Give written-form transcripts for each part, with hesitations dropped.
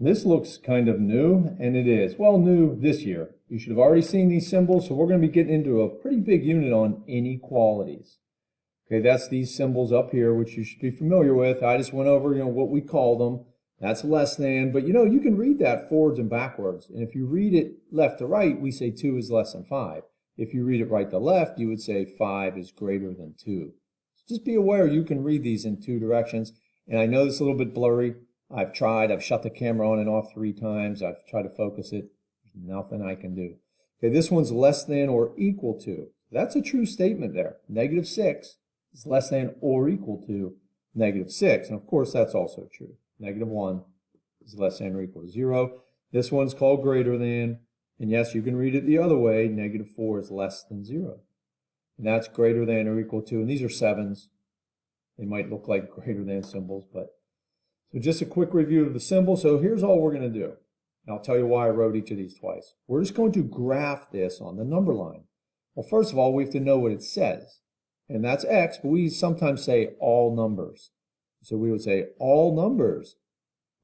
This looks kind of new, and it is. Well, new this year. You should have already seen these symbols, so we're going to be getting into a pretty big unit on inequalities. Okay, that's these symbols up here, which you should be familiar with. I just went over, what we call them. That's less than, but you can read that forwards and backwards. And if you read it left to right, we say 2 is less than 5. If you read it right to left, you would say 5 is greater than 2. So just be aware you can read these in two directions. And I know this is a little bit blurry. I've shut the camera on and off 3 times. I've tried to focus it. There's nothing I can do. Okay, this one's less than or equal to. That's a true statement there. -6 is less than or equal to -6. And of course, that's also true. -1 is less than or equal to 0. This one's called greater than. And yes, you can read it the other way. -4 is less than 0. And that's greater than or equal to. And these are 7s. They might look like greater than symbols, but so just a quick review of the symbol. So here's all we're going to do. And I'll tell you why I wrote each of these twice. We're just going to graph this on the number line. Well, first of all, we have to know what it says. And that's X, but we sometimes say all numbers. So we would say all numbers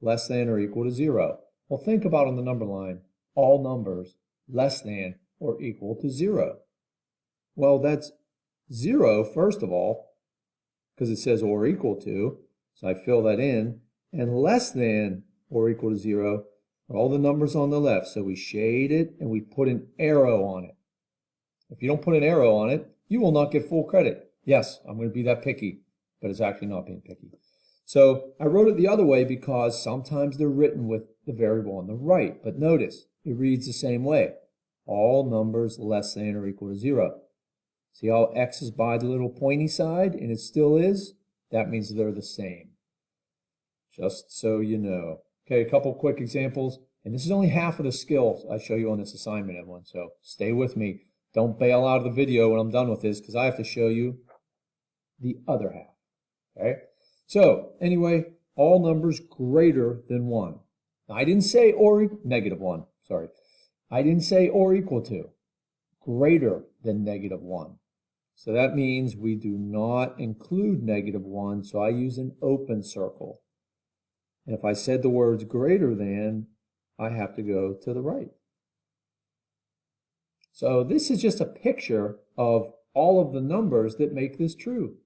less than or equal to 0. Well, think about on the number line, all numbers less than or equal to 0. Well, that's 0, first of all, because it says or equal to. So I fill that in. And less than or equal to 0 are all the numbers on the left. So we shade it and we put an arrow on it. If you don't put an arrow on it, you will not get full credit. Yes, I'm going to be that picky, but it's actually not being picky. So I wrote it the other way because sometimes they're written with the variable on the right. But notice, it reads the same way. All numbers less than or equal to 0. See how X is by the little pointy side, and it still is? That means they're the same. Just so you know. Okay, a couple quick examples. And this is only half of the skills I show you on this assignment, everyone. So stay with me. Don't bail out of the video when I'm done with this because I have to show you the other half. Okay? So, anyway, all numbers greater than 1. Now, I didn't say -1, sorry. I didn't say or equal to. Greater than -1. So that means we do not include -1, so I use an open circle. And if I said the words greater than, I have to go to the right. So this is just a picture of all of the numbers that make this true.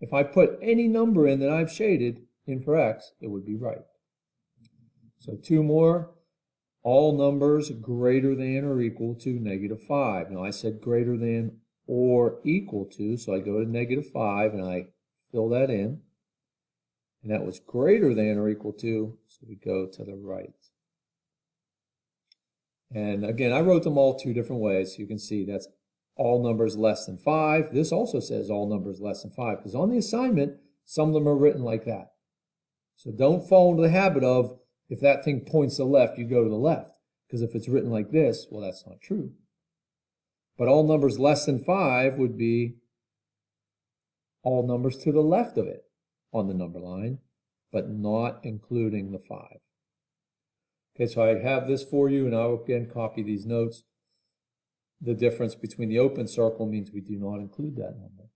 If I put any number in that I've shaded in for X, it would be right. So 2 more. All numbers greater than or equal to -5. Now I said greater than or equal to, so I go to -5 and I fill that in. And that was greater than or equal to, so we go to the right. And again, I wrote them all 2 different ways. So you can see that's all numbers less than 5. This also says all numbers less than 5, because on the assignment, some of them are written like that. So don't fall into the habit of, if that thing points to the left, you go to the left. Because if it's written like this, well, that's not true. But all numbers less than 5 would be all numbers to the left of it on the number line, but not including the 5. Okay, so I have this for you, and I'll again copy these notes. The difference between the open circle means we do not include that number.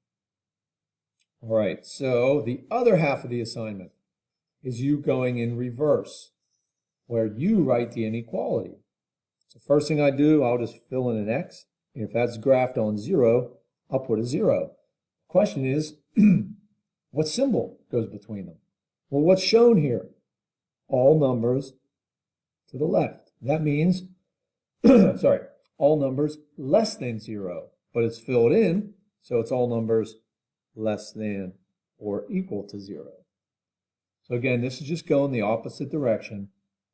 All right, so the other half of the assignment is you going in reverse, where you write the inequality. So first thing I do, I'll just fill in an X, and if that's graphed on 0, I'll put a 0. The question is, what symbol goes between them? Well, what's shown here? All numbers to the left. That means, sorry, all numbers less than 0, but it's filled in, so it's all numbers less than or equal to 0. So again, this is just going the opposite direction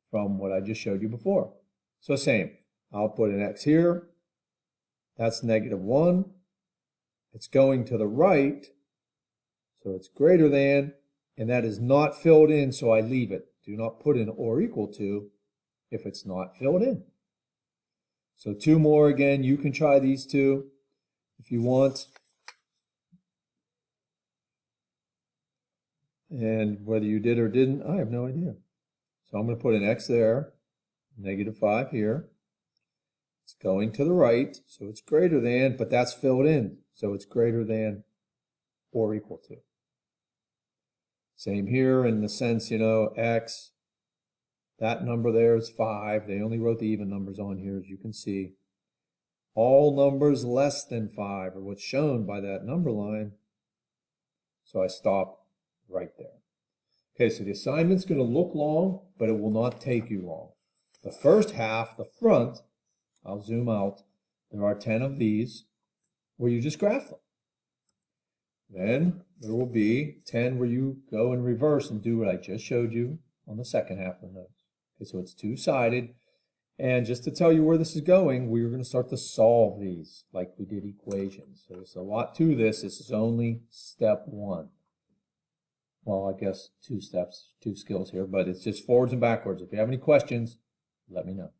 from what I just showed you before. So same, I'll put an X here. That's -1. It's going to the right, so it's greater than, and that is not filled in, so I leave it. Do not put in or equal to if it's not filled in. So 2 more again. You can try these 2 if you want. And whether you did or didn't, I have no idea. So I'm going to put an X there, -5 here. It's going to the right, so it's greater than, but that's filled in, so it's greater than or equal to. Same here in the sense, X, That number there is 5. They only wrote the even numbers on here, as you can see. All numbers less than 5 are what's shown by that number line. So I stop right there. Okay, so the assignment's going to look long, but it will not take you long. The first half, the front, I'll zoom out. There are 10 of these where you just graph them. Then there will be 10 where you go in reverse and do what I just showed you on the second half of the notes. Okay, so it's two-sided. And just to tell you where this is going, we're going to start to solve these like we did equations. So there's a lot to this. This is only step 1. Well, I guess 2 steps, 2 skills here, but it's just forwards and backwards. If you have any questions, let me know.